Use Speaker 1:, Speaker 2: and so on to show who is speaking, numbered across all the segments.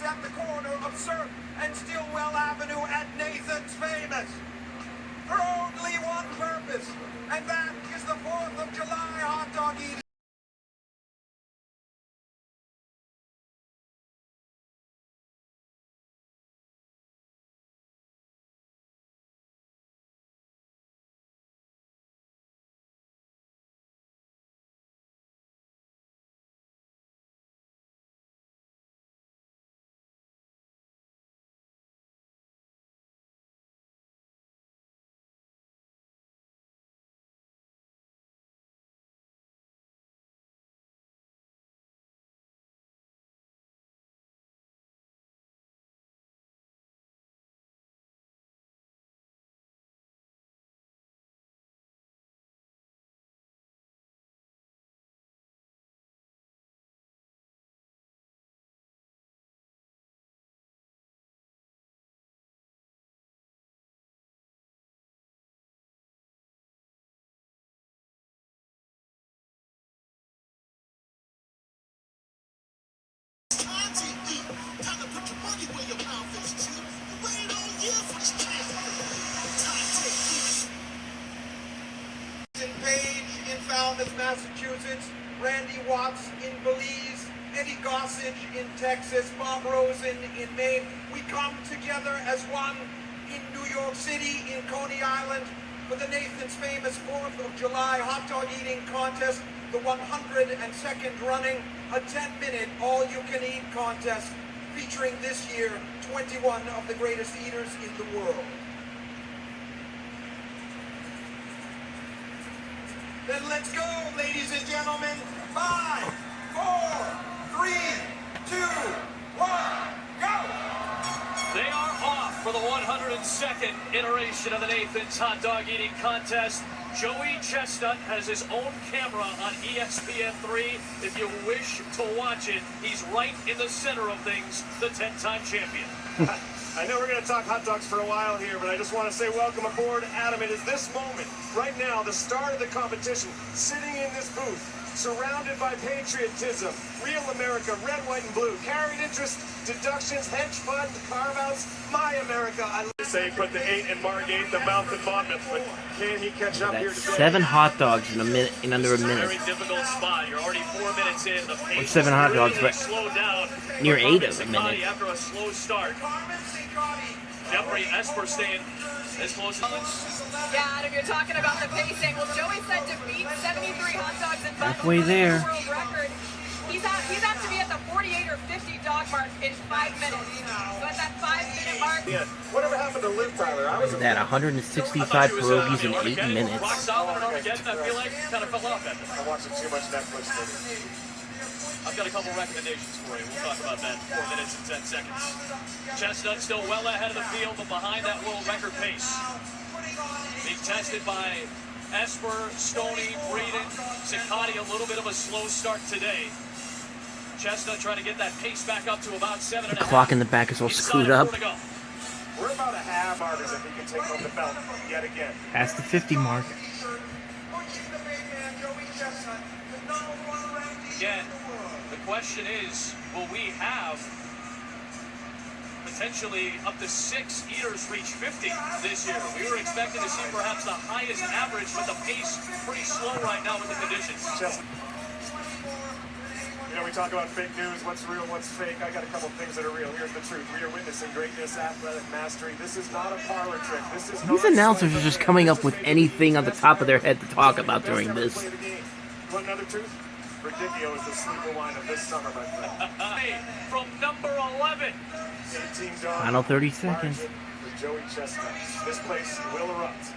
Speaker 1: at the corner of Surf and Stillwell Avenue at Nathan's Famous. For only one purpose, and that is the 4th of July hot dog eating. Massachusetts, Randy Watts in Belize, Eddie Gossage in Texas, Bob Rosen in Maine. We come together as one in New York City, in Coney Island, for the Nathan's Famous 4th of July hot dog eating contest, the 102nd running, a 10-minute all-you-can-eat contest featuring this year 21 of the greatest eaters in the world. Then let's go, ladies and gentlemen. 5, 4, 3, 2, 1, go!
Speaker 2: They are off for the 102nd iteration of the Nathan's Hot Dog Eating Contest. Joey Chestnut has his own camera on ESPN3. If you wish to watch it, he's right in the center of things, the 10-time champion.
Speaker 3: I know we're going to talk hot dogs for a while here, but I just want to say welcome aboard, Adam. It is this moment, right now, the start of the competition, sitting in this booth, surrounded by patriotism, real America, red, white, and blue, carried interest, deductions, hedge fund, carve-outs, my America. I say put the 8 in Margate, the mouth in Monmouth, but can he catch up here today?
Speaker 4: 7 hot dogs in under a minute.
Speaker 2: Very difficult spot. You're already 4 minutes in. The pace
Speaker 4: 7 hot dogs,
Speaker 2: really
Speaker 4: but
Speaker 2: slowed down
Speaker 4: near 8 of a minute.
Speaker 2: After a slow start. Jeffrey Esper staying as close as
Speaker 5: Yeah, Adam, you're talking about the pacing. Well, Joey said to beat 73 hot dogs in 5
Speaker 4: halfway there.
Speaker 5: World record. He's out to be at the 48 or 50 dog mark in 5 minutes. So at that 5-minute mark.
Speaker 3: Yeah. Whatever happened to Liv Tyler? I was
Speaker 4: That 165 pierogies in 8 minutes.
Speaker 2: Rock solid and Armageddon, I feel like kind of fell off at this.
Speaker 3: I'm watching too much Netflix lately.
Speaker 2: I've got a couple recommendations for you. We'll talk about that in 4 minutes and 10 seconds. Chestnut still well ahead of the field, but behind that world record pace. Being tested by Esper, Stoney, Breeden, Zicotti, a little bit of a slow start today. Chestnut trying to get that pace back up to about 7.5.
Speaker 4: The clock in the back is all screwed up.
Speaker 3: We're about a half hour as if he can take home the belt yet again.
Speaker 4: Past the 50 mark.
Speaker 2: Again, the question is, will we have potentially up to 6 eaters reach 50 this year? We were expecting to see perhaps the highest average, but the pace pretty slow right now with the conditions.
Speaker 3: You know, we talk about fake news, what's real, what's fake. I got a couple things that are real. Here's the truth. We are witnessing greatness, athletic mastery. This is not a parlor trick. This is
Speaker 4: These announcers are just coming up with anything on the top of their head to talk about during this.
Speaker 3: You want another truth? Ridiculous is the sleeper wine of this summer, my friend.
Speaker 2: From number 11.
Speaker 4: Final 30 seconds.
Speaker 3: With Joey Chestnut. This place will erupt.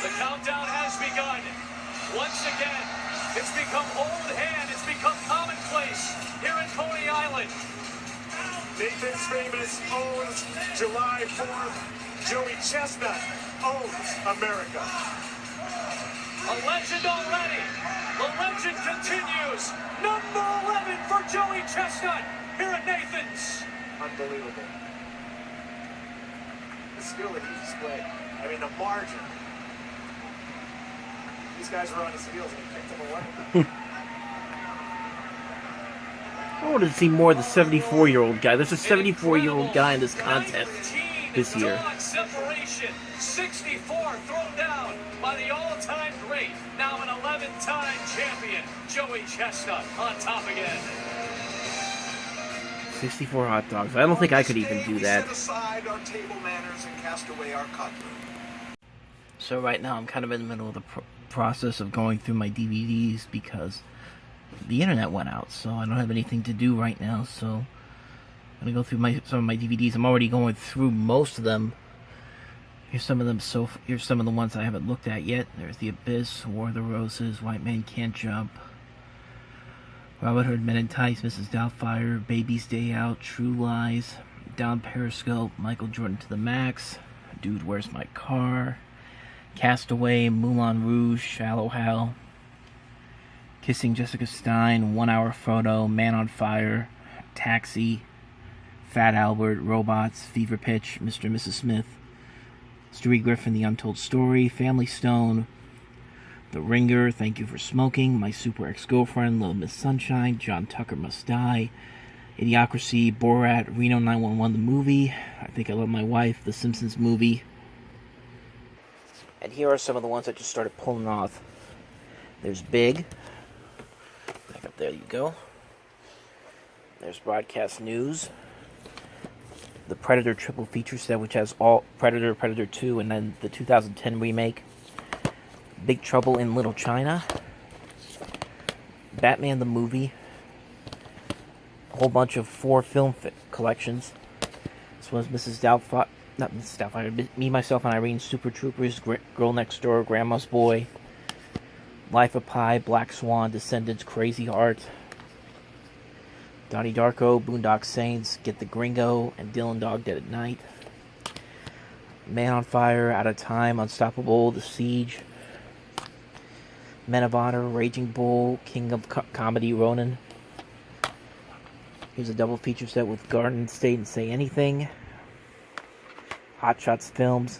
Speaker 2: The countdown has begun. Once again, it's become old hand. It's become commonplace here in Coney Island.
Speaker 3: Nathan's Famous owns July 4th. Joey Chestnut owns America.
Speaker 2: A legend already. The legend continues. Number 11 for Joey Chestnut here at Nathan's.
Speaker 3: Unbelievable. The skill that he displayed. I mean, the margin. These guys were on his heels and he kicked them away.
Speaker 4: I wanted to see more of the 74-year-old guy. There's a 74-year-old guy in this contest this year.
Speaker 2: Dog separation. 64 thrown down by the all-time great, now an 11-time champion, Joey Chestnut on top again.
Speaker 4: 64 hot dogs. I don't think I could even do that. So right now I'm kind of in the middle of the process of going through my DVDs because the internet went out, so I don't have anything to do right now. So I'm gonna go through some of my DVDs. I'm already going through most of them. Here's some of them. Here's some of the ones I haven't looked at yet. There's The Abyss, War of the Roses, White Man Can't Jump, Robin Hood Men in Tights, Mrs. Doubtfire, Baby's Day Out, True Lies, Down Periscope, Michael Jordan to the Max, Dude, Where's My Car, Castaway, Moulin Rouge, Shallow Hal, Kissing Jessica Stein, 1 Hour Photo, Man on Fire, Taxi, Fat Albert, Robots, Fever Pitch, Mr. and Mrs. Smith, Stewie Griffin, The Untold Story, Family Stone, The Ringer, Thank You for Smoking, My Super Ex-Girlfriend, Little Miss Sunshine, John Tucker Must Die, Idiocracy, Borat, Reno 911 the movie, I Think I Love My Wife, The Simpsons movie. And here are some of the ones I just started pulling off. There's Big. Back up there you go. There's Broadcast News. The Predator triple feature set, which has all Predator, Predator 2, and then the 2010 remake. Big Trouble in Little China. Batman the movie. A whole bunch of 4 film collections. This was Mrs. Doubtfire, not Mrs. Doubtfire, Me, Myself, and Irene, Super Troopers, Girl Next Door, Grandma's Boy, Life of Pi, Black Swan, Descendants, Crazy Heart, Donnie Darko, Boondock Saints, Get the Gringo, and Dylan Dog Dead at Night. Man on Fire, Out of Time, Unstoppable, The Siege, Men of Honor, Raging Bull, King of Comedy, Ronin. Here's a double feature set with Garden State and Say Anything. Hot Shots Films.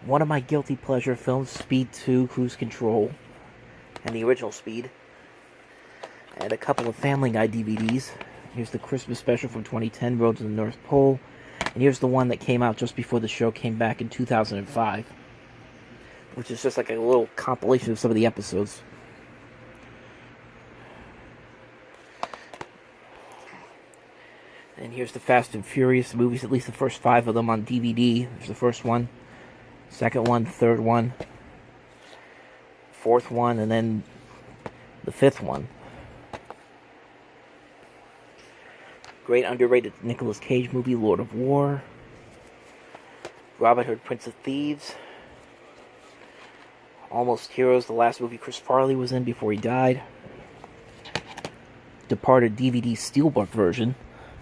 Speaker 4: One of my guilty pleasure films, Speed 2, Cruise Control, and the original Speed. And a couple of Family Guy DVDs. Here's the Christmas special from 2010, Road to the North Pole. And here's the one that came out just before the show came back in 2005. Which is just like a little compilation of some of the episodes. And here's the Fast and Furious movies, at least the first 5 of them on DVD. There's the first one, second one, third one, fourth one, and then the 5th one. Great underrated Nicolas Cage movie, Lord of War. Robin Hood, Prince of Thieves. Almost Heroes, the last movie Chris Farley was in before he died. Departed DVD Steelbook version.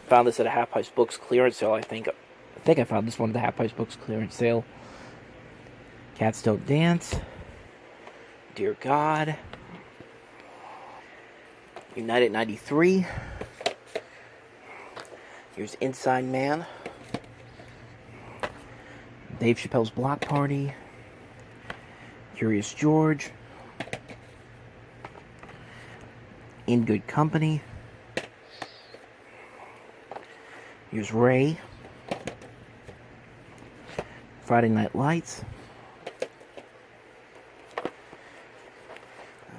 Speaker 4: Found this at a Half Price Books clearance sale, I think I found this one at the Half Price Books clearance sale. Cats Don't Dance. Dear God. United 93. Here's Inside Man. Dave Chappelle's Block Party. Curious George. In Good Company. Here's Ray. Friday Night Lights.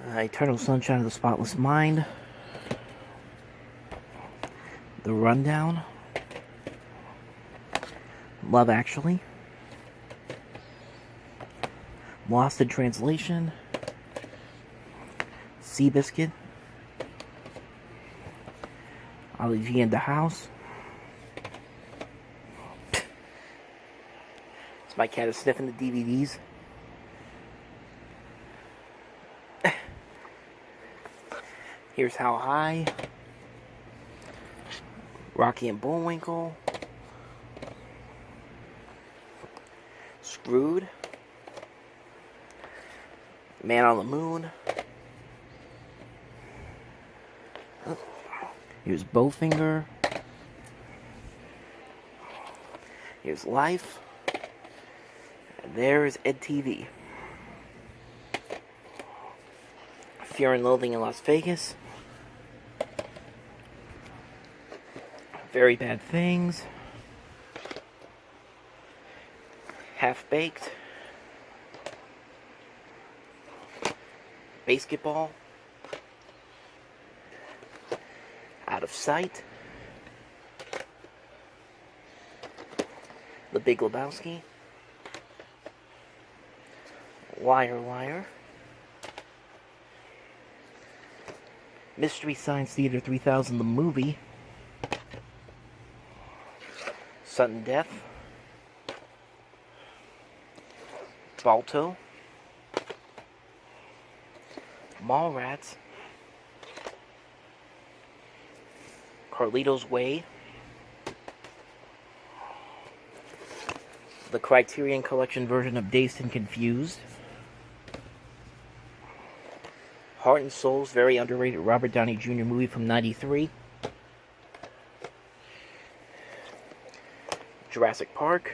Speaker 4: Eternal Sunshine of the Spotless Mind. The Rundown. Love Actually. Lost in Translation. Seabiscuit. Ollie G in the House. My cat is sniffing the DVDs. Here's How High. Rocky and Bullwinkle. Screwed. Man on the Moon. Here's Bowfinger. Here's Life. And there's Ed TV. Fear and Loathing in Las Vegas. Very Bad Things, Half Baked, Basketball, Out of Sight, The Big Lebowski, Wire Wire, Mystery Science Theater 3000, the movie, Sudden Death, Balto, Mallrats, Carlito's Way, the Criterion Collection version of Dazed and Confused, Heart and Soul's very underrated Robert Downey Jr. movie from '93, Jurassic Park,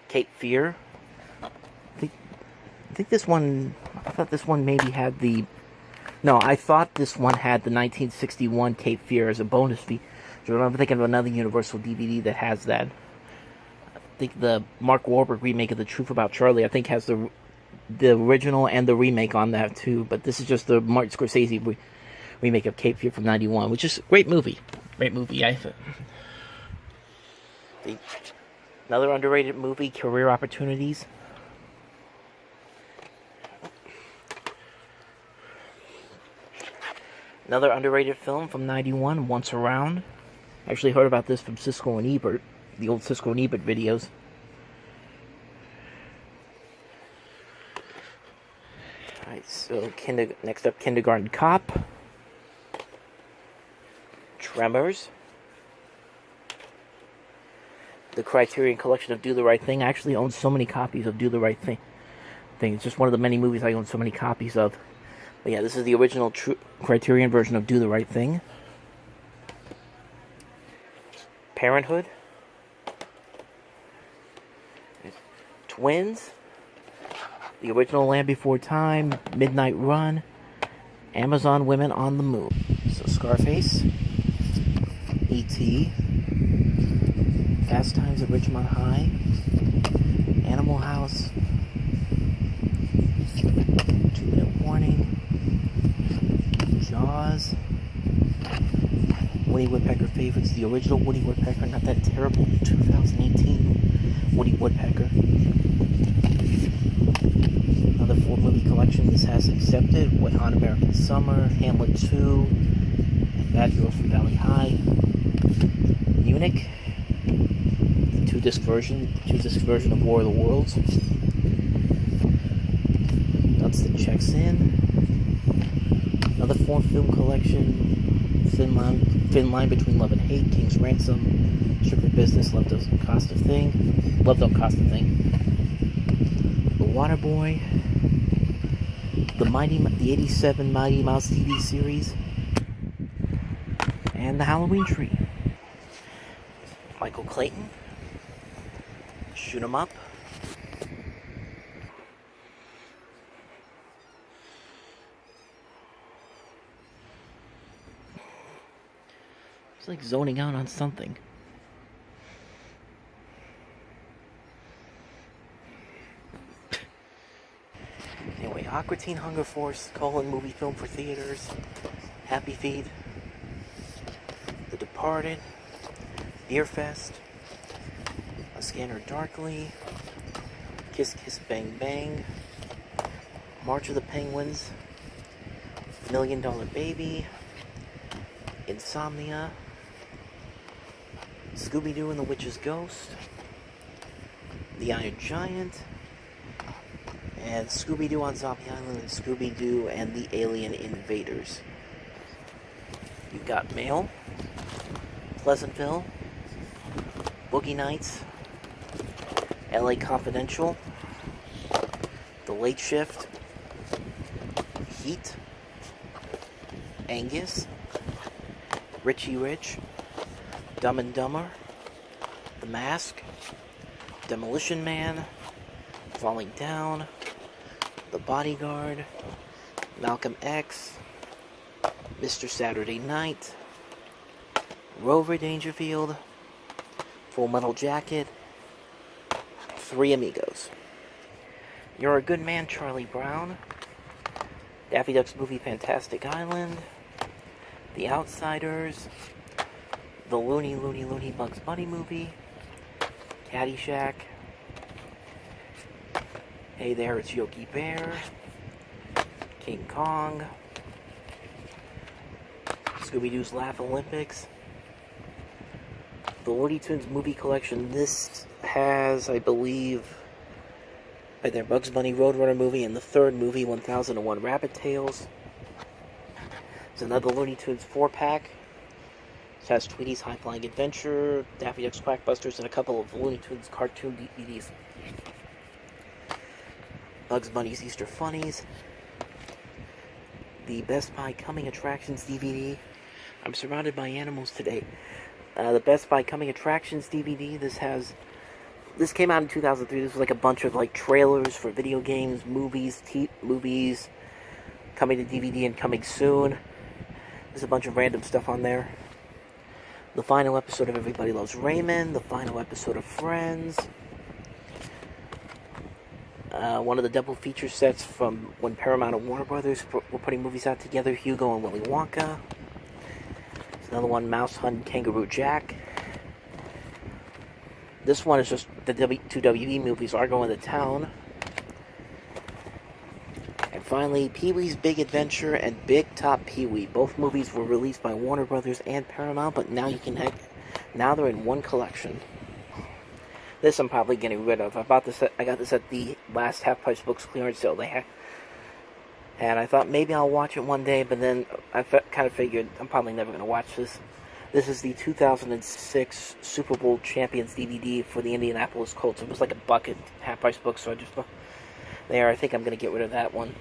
Speaker 4: Cape Fear. I think this one, I thought this one maybe had the, no, I thought this one had the 1961 Cape Fear as a bonus feature. I'm thinking of another Universal DVD that has that. I think the Mark Wahlberg remake of The Truth About Charlie, I think has the original and the remake on that too. But this is just the Martin Scorsese remake of Cape Fear from '91, which is a great movie. Great movie. Another underrated movie, Career Opportunities. Another underrated film from '91, Once Around. I actually heard about this from Siskel and Ebert, the old Siskel and Ebert videos. Alright, so next up, Kindergarten Cop. Tremors. The Criterion Collection of Do the Right Thing. I actually own so many copies of Do the Right Thing. It's just one of the many movies I own so many copies of. But yeah, this is the original Criterion version of Do the Right Thing. Parenthood. Twins. The original Land Before Time. Midnight Run. Amazon Women on the Move. So Scarface. E.T. Fast Times at Ridgemont High. Animal House. 2-Minute Warning. Jaws. Woody Woodpecker favorites. The original Woody Woodpecker, not that terrible 2018 Woody Woodpecker. Another 4-movie collection this has accepted. Wet Hot American Summer, Hamlet 2, and Bad Girls from Valley High. Munich, the two-disc version of War of the Worlds. Dunstan Checks In. Another 4-film collection. Thin Line Between Love and Hate, King's Ransom, Strictly Business, Love Don't Cost a Thing, The Waterboy, the 87 Mighty Mouse TV series, and The Halloween Tree. Michael Clayton, Shoot 'Em Up. It's like zoning out on something. Anyway, Aqua Teen Hunger Force, movie film for theaters, Happy Feet, The Departed, Beer Fest, A Scanner Darkly, Kiss Kiss Bang Bang, March of the Penguins, $1 Million Baby, Insomnia, Scooby-Doo and the Witch's Ghost, The Iron Giant, and Scooby-Doo on Zombie Island, and Scooby-Doo and the Alien Invaders. You've got Mail, Pleasantville, Boogie Nights, LA Confidential, The Late Shift, Heat, Angus, Richie Rich, Dumb and Dumber, The Mask, Demolition Man, Falling Down, The Bodyguard, Malcolm X, Mr. Saturday Night, Rover Dangerfield, Full Metal Jacket, Three Amigos. You're a Good Man, Charlie Brown, Daffy Duck's movie Fantastic Island, The Outsiders, the Looney Bugs Bunny movie, Caddyshack, Hey There, It's Yogi Bear, King Kong, Scooby-Doo's Laugh Olympics, the Looney Tunes movie collection. This has, I believe, right there, Bugs Bunny Roadrunner movie, and the third movie, 1001 Rabbit Tales. It's another Looney Tunes 4-pack. It has Tweety's High Flying Adventure, Daffy Duck's Quackbusters, and a couple of Looney Tunes cartoon DVDs. Bugs Bunny's Easter Funnies. The Best Buy Coming Attractions DVD. I'm surrounded by animals today. The Best Buy Coming Attractions DVD. This came out in 2003. This was like a bunch of like trailers for video games, movies, movies coming to DVD and coming soon. There's a bunch of random stuff on there. The final episode of Everybody Loves Raymond. The final episode of Friends. One of the double feature sets from when Paramount and Warner Brothers were putting movies out together. Hugo and Willy Wonka. There's another one, Mouse Hunt, Kangaroo Jack. This one is just the two WB movies are going to town. And finally, Pee-wee's Big Adventure and Big Top Pee-wee. Both movies were released by Warner Brothers and Paramount, but now now they're in one collection. This I'm probably getting rid of. I got this at the last Half Price Books clearance sale they had. And I thought maybe I'll watch it one day, but then I kind of figured I'm probably never going to watch this. This is the 2006 Super Bowl Champions DVD for the Indianapolis Colts. It was like a bucket, Half Price Books, so I just there. I think I'm going to get rid of that one.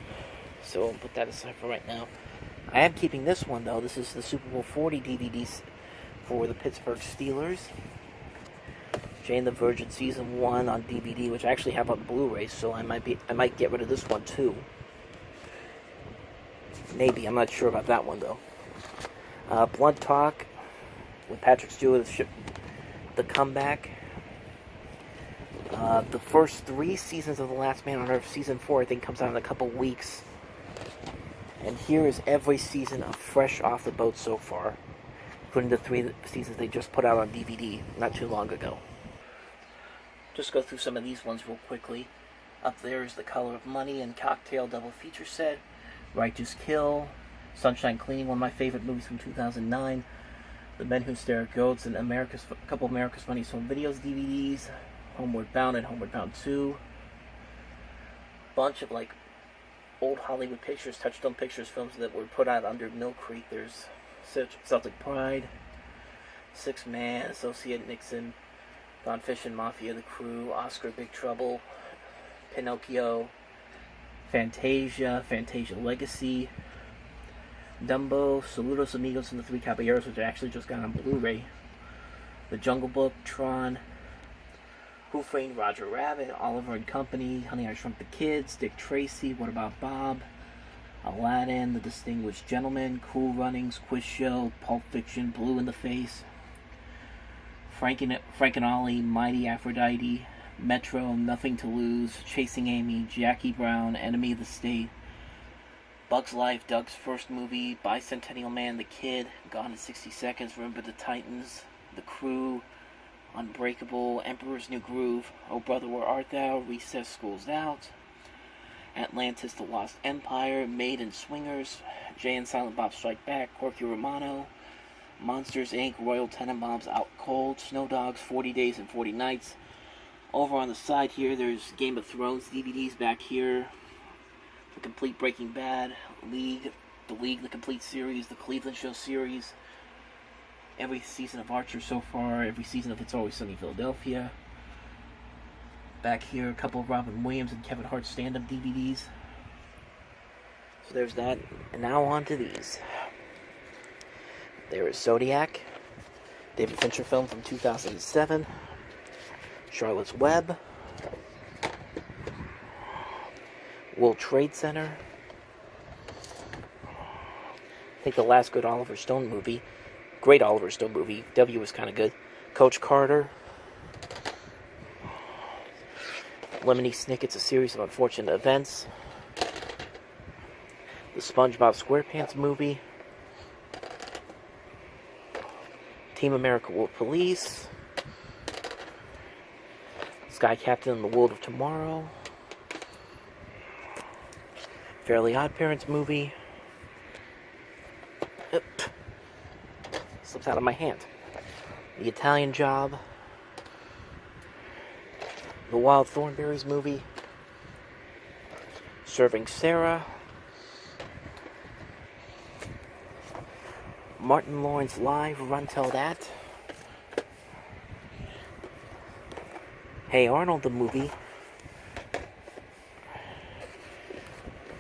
Speaker 4: So I'll put that aside for right now. I am keeping this one, though. This is the Super Bowl 40 DVDs for the Pittsburgh Steelers. Jane the Virgin Season 1 on DVD, which I actually have on Blu-ray, so I might get rid of this one too. Maybe, I'm not sure about that one though. Blunt Talk with Patrick Stewart, The Comeback. The first 3 seasons of The Last Man on Earth, Season 4 I think comes out in a couple weeks. And here is every season of Fresh Off the Boat so far, including the 3 seasons they just put out on DVD not too long ago. Just go through some of these ones real quickly. Up there is The Color of Money and Cocktail double feature set. Righteous Kill, Sunshine Cleaning, one of my favorite movies from 2009. The Men Who Stare at Goats and a couple of America's Funniest Home Videos DVDs. Homeward Bound and Homeward Bound 2. Bunch of like old Hollywood pictures, Touchstone Pictures films that were put out under Mill Creek. There's Celtic Pride, Six Man, Associate Nixon, Gone Fishing, Mafia, The Crew, Oscar, Big Trouble, Pinocchio, Fantasia, Fantasia Legacy, Dumbo, Saludos Amigos, and The Three Caballeros, which I actually just got on Blu-ray, The Jungle Book, Tron, Who Framed Roger Rabbit, Oliver and Company, Honey, I Shrunk the Kids, Dick Tracy, What About Bob, Aladdin, The Distinguished Gentleman, Cool Runnings, Quiz Show, Pulp Fiction, Blue in the Face, Frank and Ollie, Mighty Aphrodite, Metro, Nothing to Lose, Chasing Amy, Jackie Brown, Enemy of the State, Bug's Life, Doug's First Movie, Bicentennial Man, The Kid, Gone in 60 Seconds, Remember the Titans, The Crew, Unbreakable, Emperor's New Groove, Oh Brother Where Art Thou, Recess School's Out, Atlantis, The Lost Empire, Maid and Swingers, Jay and Silent Bob Strike Back, Corky Romano, Monsters Inc., Royal Tenenbaums Out Cold, Snow Dogs, 40 Days and 40 Nights. Over on the side here, there's Game of Thrones DVDs back here. The complete Breaking Bad, The League, the complete series, the Cleveland Show series. Every season of Archer so far, every season of It's Always Sunny in Philadelphia. Back here, a couple of Robin Williams and Kevin Hart stand-up DVDs. So there's that. And now on to these. There is Zodiac, David Fincher film from 2007, Charlotte's Web, World Trade Center, I think the last good Oliver Stone movie, great Oliver Stone movie, W was kind of good. Coach Carter. Lemony Snicket's A Series of Unfortunate Events. The SpongeBob SquarePants movie. Team America World Police. Sky Captain and the World of Tomorrow. Fairly Odd Parents movie. Slips out of my hand. The Italian Job. The Wild Thornberrys movie. Serving Sarah. Martin Lawrence Live, Run Tell That. Hey Arnold, the movie.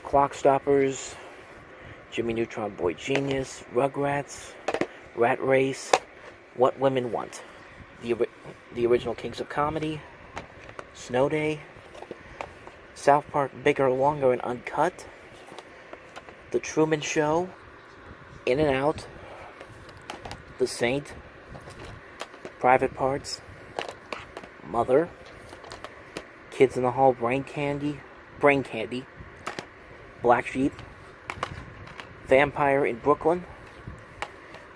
Speaker 4: Clock Stoppers. Jimmy Neutron Boy Genius. Rugrats. Rat Race. What Women Want. The original Kings of Comedy. Snow Day. South Park Bigger, Longer, and Uncut. The Truman Show. In and Out. The Saint. Private Parts. Mother. Kids in the Hall, Brain Candy. Black Sheep. Vampire in Brooklyn.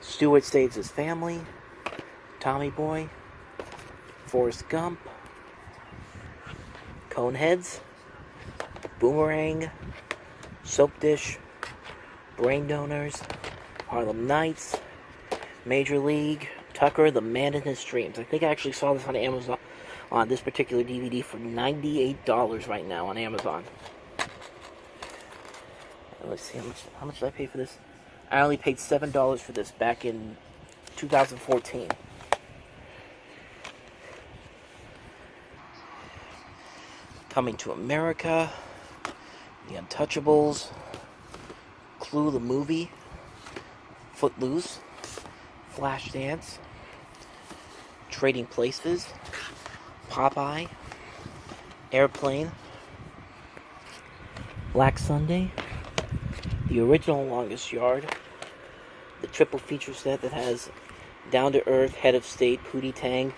Speaker 4: Stewart Saves His Family. Tommy Boy. Forrest Gump. Coneheads. Boomerang. Soap Dish. Brain Donors. Harlem Nights. Major League. Tucker, The Man in His Dreams. I think I actually saw this on Amazon, on this particular DVD, for $98 right now on Amazon. Let's see, how much did I pay for this? I only paid $7 for this back in 2014. Coming to America. The Untouchables. Clue the Movie. Footloose. Flashdance. Trading Places. Popeye. Airplane. Black Sunday. The original Longest Yard. The triple feature set that has Down to Earth, Head of State, Pootie Tang.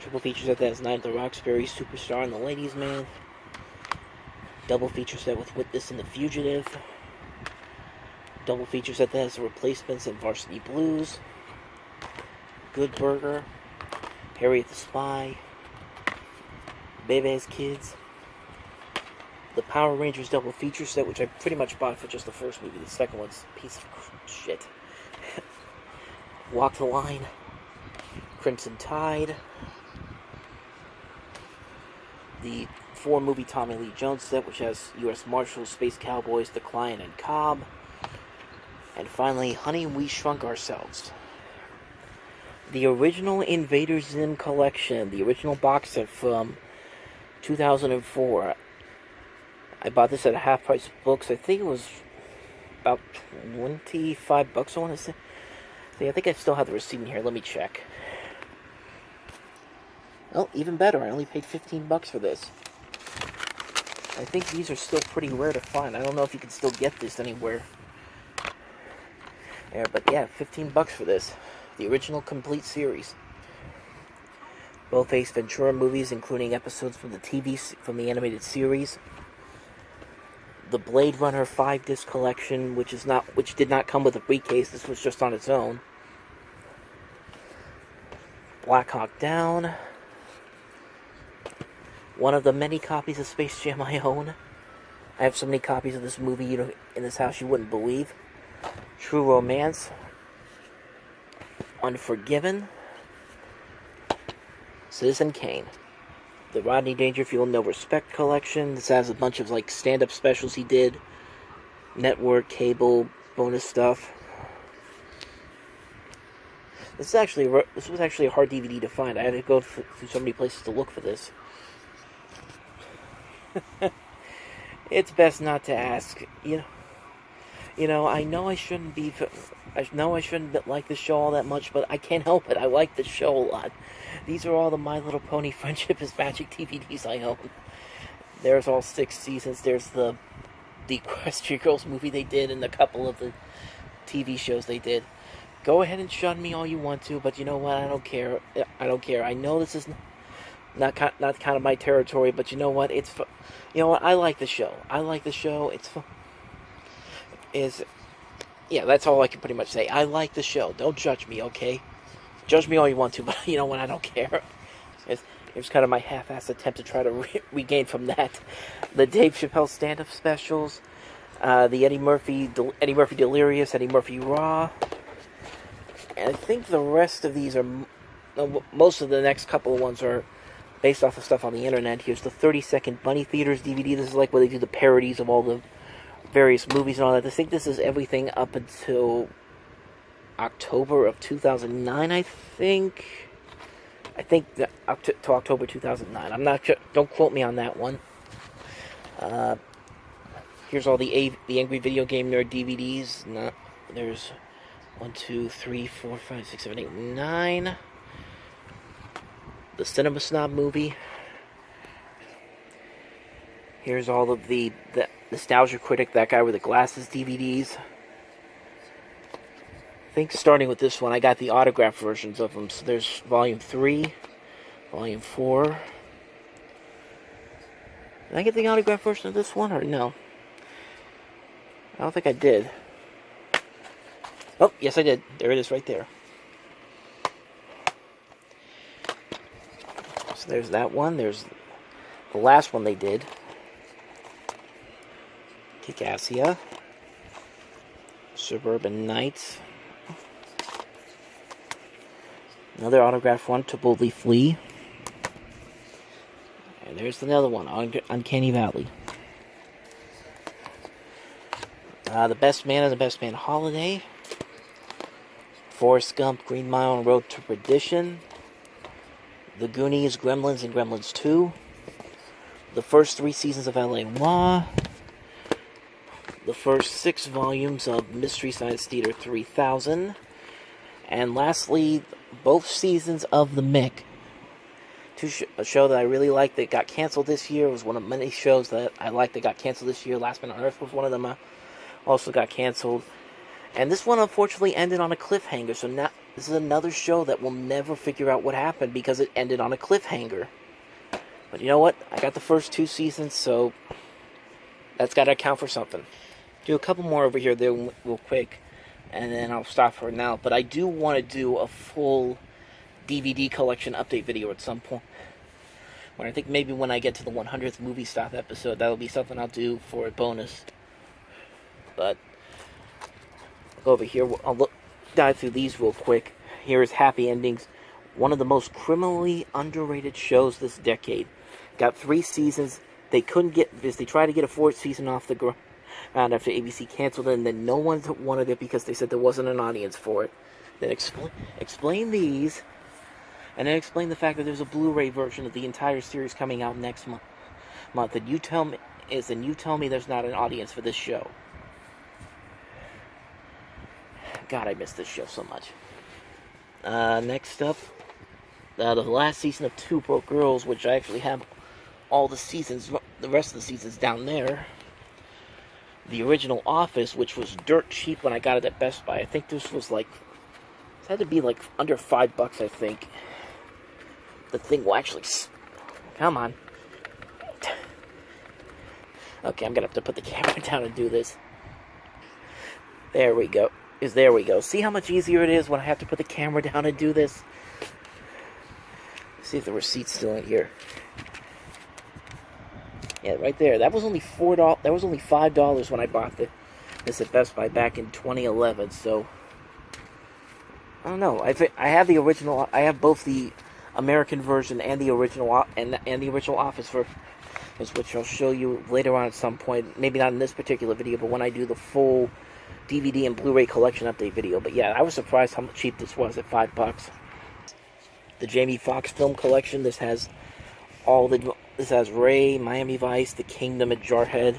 Speaker 4: Triple feature set that has Night of the Roxbury, Superstar, and the Ladies' Man. Double feature set with Witness and the Fugitive. Double feature set that has The Replacements and Varsity Blues. Good Burger. Harriet the Spy. Bebe's Kids. The Power Rangers double feature set, which I pretty much bought for just the first movie. The second one's a piece of shit. Walk the Line. Crimson Tide. The 4-movie Tommy Lee Jones set, which has U.S. Marshals, Space Cowboys, The Client, and Cobb. And finally, Honey, We Shrunk Ourselves. The original Invader Zim collection, the original box set from 2004. I bought this at a half-price books. I think it was about $25, I want to say. I think I still have the receipt in here. Let me check. Well, even better. I only paid $15 for this. I think these are still pretty rare to find. I don't know if you can still get this anywhere. Yeah, but yeah, $15 for this. The original complete series. Both Ace Ventura movies, including episodes from the animated series. The Blade Runner 5-disc collection, which did not come with a briefcase. This was just on its own. Black Hawk Down. One of the many copies of Space Jam I own. I have so many copies of this movie in this house you wouldn't believe. True Romance. Unforgiven. Citizen Kane. The Rodney Dangerfield No Respect collection. This has a bunch of stand-up specials he did. Network, cable, bonus stuff. This was actually a hard DVD to find. I had to go through so many places to look for this. It's best not to ask. You know, I know I shouldn't like the show all that much, but I can't help it. I like the show a lot. These are all the My Little Pony Friendship is Magic DVDs I own. There's all 6 seasons. There's the the Equestria Girls movie they did and a couple of the TV shows they did. Go ahead and shun me all you want to, but you know what? I don't care. I don't care. I know this is not kind of my territory, but you know what? It's you know what? I like the show. I like the show. It's fun. Yeah, that's all I can pretty much say. I like the show. Don't judge me, okay? Judge me all you want to, but you know what? I don't care. It's kind of my half-assed attempt to try to regain from that. The Dave Chappelle stand-up specials, the Eddie Murphy Delirious, Eddie Murphy Raw. And I think the rest of these are, most of the next couple of ones are based off of stuff on the internet. Here's the 30-second Bunny Theaters DVD. This is like where they do the parodies of all the various movies and all that. I think this is everything up until October of 2009, I think. Up to October 2009. I'm not sure. Don't quote me on that one. Here's all the Angry Video Game Nerd DVDs. There's 1, 2, 3, 4, 5, 6, 7, 8, 9. The Cinema Snob movie. Here's all of the Nostalgia Critic, that guy with the glasses DVDs. I think starting with this one, I got the autographed versions of them. So there's Volume 3, Volume 4. Did I get the autographed version of this one, or no? I don't think I did. Oh, yes I did. There it is right there. So there's that one. There's the last one they did. Kikassia. Suburban Nights. Another autographed one, To Boldly Flee. And there's another one, Uncanny Valley. The Best Man and the Best Man Holiday. Forrest Gump, Green Mile, and Road to Perdition. The Goonies, Gremlins, and Gremlins 2. The first 3 seasons of L.A. Law. The first 6 volumes of Mystery Science Theater 3000. And lastly, both seasons of The Mick. A show that I really liked that got canceled this year. It was one of many shows that I liked that got canceled this year. Last Man on Earth was one of them. Also got canceled. And this one unfortunately ended on a cliffhanger. So now this is another show that we'll never figure out what happened because it ended on a cliffhanger. But you know what? I got the first 2 seasons, so that's got to account for something. Do a couple more over here there real quick, and then I'll stop for now. But I do want to do a full DVD collection update video at some point. When I think maybe when I get to the 100th movie stop episode, that'll be something I'll do for a bonus. But I'll go over here. I'll dive through these real quick. Here is Happy Endings, one of the most criminally underrated shows this decade. Got 3 seasons. They couldn't get this. They tried to get a 4th season off the ground after ABC canceled it, and then no one wanted it because they said there wasn't an audience for it. Then explain these, and then explain the fact that there's a Blu-ray version of the entire series coming out next month. And you tell me there's not an audience for this show. God, I miss this show so much. Next up, the last season of Two Broke Girls, which I actually have all the seasons, the rest of the seasons down there. The original Office, which was dirt cheap when I got it at Best Buy. I think this was like, it had to be like under $5, I think. The thing will actually, come on. Okay, I'm gonna have to put the camera down and do this. There we go. There we go. See how much easier it is when I have to put the camera down and do this? See if the receipt's still in here. Yeah, right there. That was only $4. That was only $5 when I bought this at Best Buy back in 2011. So I don't know. I have the original. I have both the American version and the original and the original Office version, which I'll show you later on at some point. Maybe not in this particular video, but when I do the full DVD and Blu-ray collection update video. But yeah, I was surprised how cheap this was at $5. The Jamie Foxx film collection. This has This has Ray, Miami Vice, The Kingdom, and Jarhead.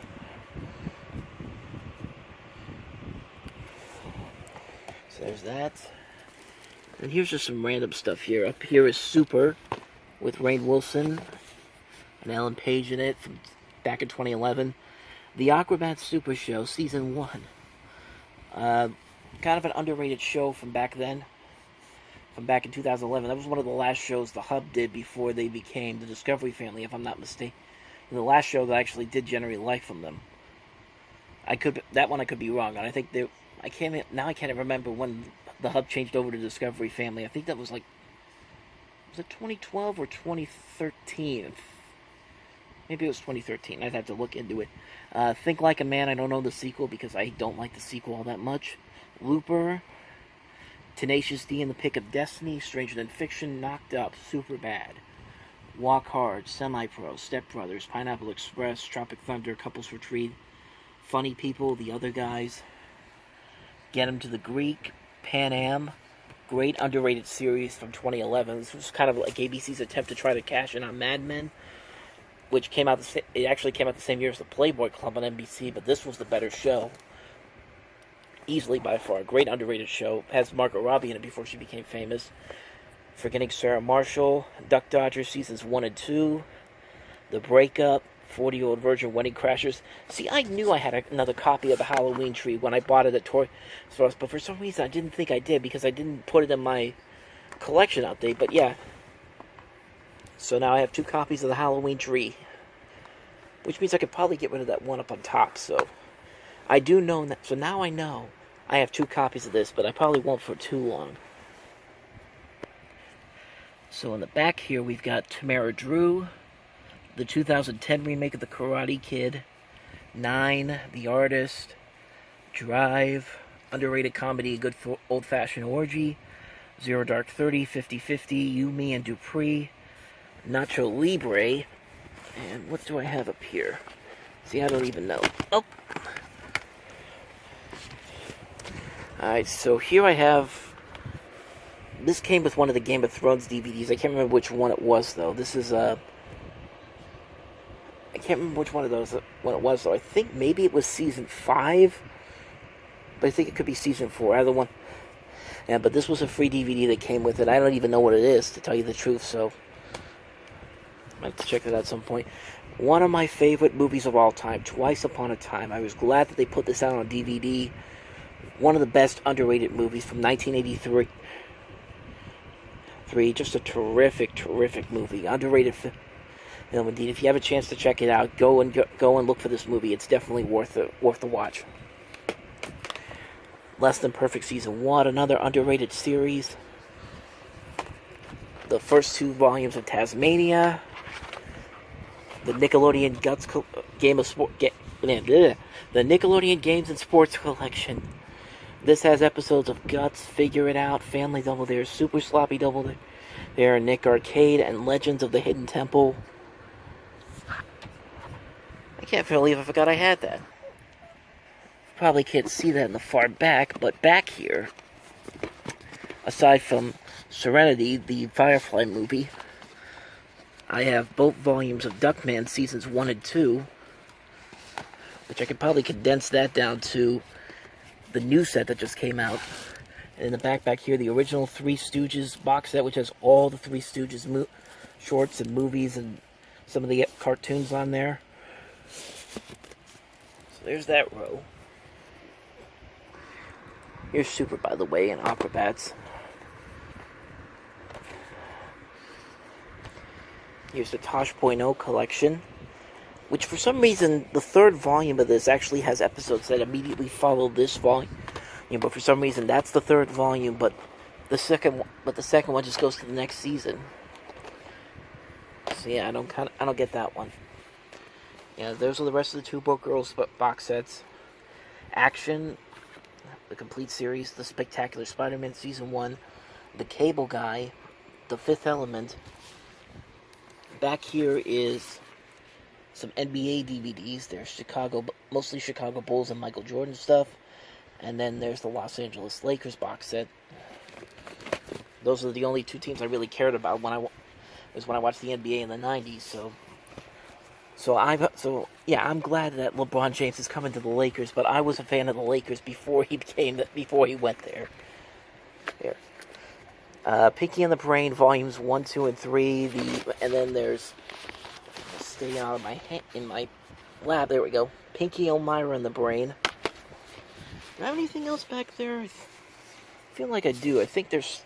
Speaker 4: So there's that. And here's just some random stuff here. Up here is Super with Rainn Wilson and Ellen Page in it from back in 2011. The Aquabat Super Show, Season 1. Kind of an underrated show from back then. From back in 2011. That was one of the last shows the Hub did before they became the Discovery Family, if I'm not mistaken. The last show that actually did generate life from them. That one I could be wrong on. I think I can't remember when the Hub changed over to Discovery Family. I think that was like, was it 2012 or 2013? Maybe it was 2013. I'd have to look into it. Think Like a Man. I don't know the sequel because I don't like the sequel all that much. Looper, Tenacious D and the Pick of Destiny, Stranger Than Fiction, Knocked Up, Superbad, Walk Hard, Semi-Pro, Step Brothers, Pineapple Express, Tropic Thunder, Couples Retreat, Funny People, The Other Guys, Get 'Em to the Greek, Pan Am, great underrated series from 2011. This was kind of like ABC's attempt to try to cash in on Mad Men, which it actually came out the same year as the Playboy Club on NBC, but this was the better show. Easily by far. Great underrated show. Has Margot Robbie in it before she became famous. Forgetting Sarah Marshall, Duck Dodgers Seasons 1 and 2, The Breakup, 40-Year-Old Virgin, Wedding Crashers. See, I knew I had another copy of the Halloween Tree when I bought it at Toys R Us, but for some reason I didn't think I did because I didn't put it in my collection update, but yeah. So now I have 2 copies of the Halloween Tree, which means I could probably get rid of that one up on top, so I do know that. So now I know I have 2 copies of this, but I probably won't for too long. So in the back here, we've got Tamara Drew, the 2010 remake of The Karate Kid, 9, The Artist, Drive, underrated comedy, good for old-fashioned orgy, Zero Dark 30, 50-50, You, Me, and Dupree, Nacho Libre, and what do I have up here? See, I don't even know. Oh! Alright, so here I have... This came with one of the Game of Thrones DVDs. I can't remember which one it was, though. This is, I can't remember which one of those when it was, though. I think maybe it was Season 5. But I think it could be Season 4. Either one. Yeah, but this was a free DVD that came with it. I don't even know what it is, to tell you the truth, so... I have to check that out at some point. One of my favorite movies of all time, Twice Upon a Time. I was glad that they put this out on DVD. One of the best underrated movies from 1983. Just a terrific, terrific movie. Underrated film, indeed. If you have a chance to check it out, go and look for this movie. It's definitely worth the watch. Less Than Perfect Season 1, another underrated series. The first 2 volumes of Tasmania. The Nickelodeon the Nickelodeon Games and Sports Collection. This has episodes of Guts, Figure It Out, Family Double Dare, Super Sloppy Double Dare, Nick Arcade, and Legends of the Hidden Temple. I can't believe I forgot I had that. Probably can't see that in the far back, but back here, aside from Serenity, the Firefly movie, I have both volumes of Duckman Seasons 1 and 2, which I could probably condense that down to the new set that just came out. And in the back here, the original Three Stooges box set, which has all the Three Stooges shorts and movies and some of the cartoons on there. So there's that row. Here's Super, by the way, and Aquabats. Here's the Tosh.0 collection, which for some reason, the 3rd volume of this actually has episodes that immediately follow this volume. But for some reason, that's the 3rd volume, but the second one just goes to the next season. So yeah, I don't get that one. Yeah, those are the rest of the 2 Broke Girls box sets. Action, the complete series, The Spectacular Spider-Man Season 1, The Cable Guy, The Fifth Element. Back here is some NBA DVDs. There's mostly Chicago Bulls and Michael Jordan stuff. And then there's the Los Angeles Lakers box set. Those are the only 2 teams I really cared about when I watched the NBA in the 90s. So I'm glad that LeBron James is coming to the Lakers, but I was a fan of the Lakers before he went there. There. Pinky and the Brain volumes 1, 2, and 3. And then there's, stay out of my lab. There we go. Pinky Elmira in the brain. Do I have anything else back there? I feel like I do. I think there's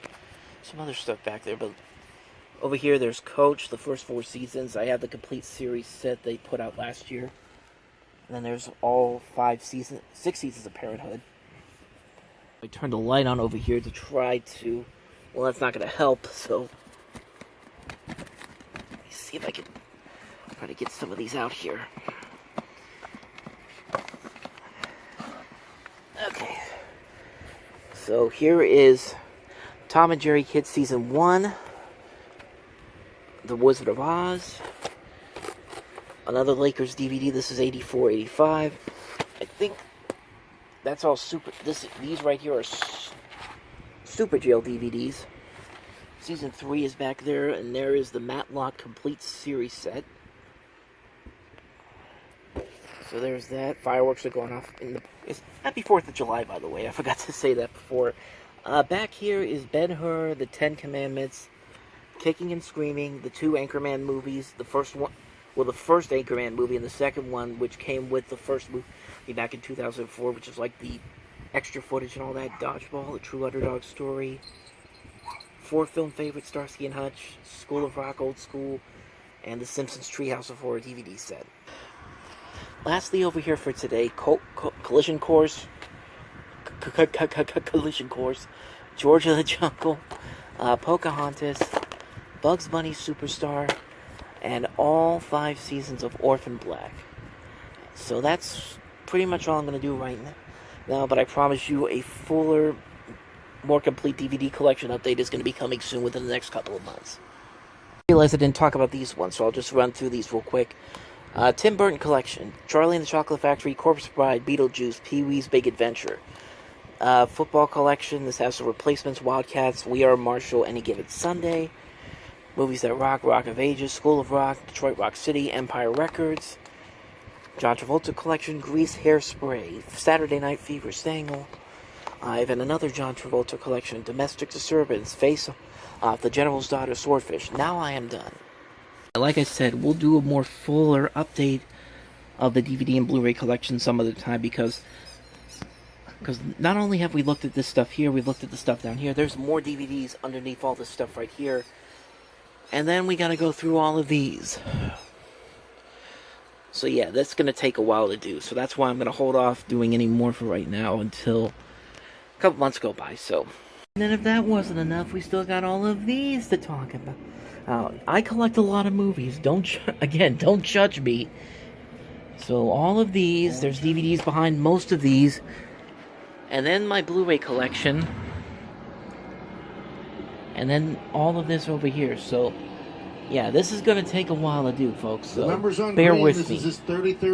Speaker 4: some other stuff back there, but over here there's Coach, the first 4 seasons. I have the complete series set they put out last year. And then there's all 6 seasons of Parenthood. I turned the light on over here to try to... Well, that's not going to help, so... Let me see if I can try to get some of these out here. Okay. So here is Tom and Jerry Kids Season 1. The Wizard of Oz. Another Lakers DVD. This is 84, 85. I think that's all super. These right here are Super Jail DVDs. Season 3 is back there, and there is the Matlock Complete Series set. So there's that. Fireworks are going off it's happy 4th of July, by the way. I forgot to say that before. Back here is Ben-Hur, the 10 Commandments, Kicking and Screaming, the 2 Anchorman movies. The first one, well, the first Anchorman movie, and the second one, which came with the first movie back in 2004, which is like the extra footage and all that. Dodgeball, The True Underdog Story, 4 film favorites, Starsky and Hutch, School of Rock, Old School, and The Simpsons Treehouse of Horror DVD set. Lastly, over here for today, Collision Course, Collision Course, George of the Jungle, Pocahontas, Bugs Bunny Superstar, and all 5 seasons of Orphan Black. So that's pretty much all I'm going to do right now, but I promise you a fuller, more complete DVD collection update is going to be coming soon within the next couple of months. I realized I didn't talk about these ones, so I'll just run through these real quick. Tim Burton Collection, Charlie and the Chocolate Factory, Corpse Bride, Beetlejuice, Pee-wee's Big Adventure. Football Collection, this has the Replacements, Wildcats, We Are Marshall, Any Given Sunday. Movies That Rock, Rock of Ages, School of Rock, Detroit Rock City, Empire Records. John Travolta Collection, Grease, Hairspray, Saturday Night Fever, Stangle. I have another John Travolta Collection, Domestic Disturbance, Face Off, The General's Daughter, Swordfish. Now I am done. Like I said, we'll do a more fuller update of the DVD and Blu-ray collection some other time, because not only have we looked at this stuff here, we've looked at the stuff down here. There's more DVDs underneath all this stuff right here. And then we got to go through all of these. So yeah, that's going to take a while to do. So that's why I'm going to hold off doing any more for right now until a couple months go by. So, and then if that wasn't enough, we still got all of these to talk about. I collect a lot of movies. Don't judge me. So all of these, there's DVDs behind most of these. And then my Blu-ray collection. And then all of this over here. So, yeah, this is going to take a while to do, folks. So bear with me.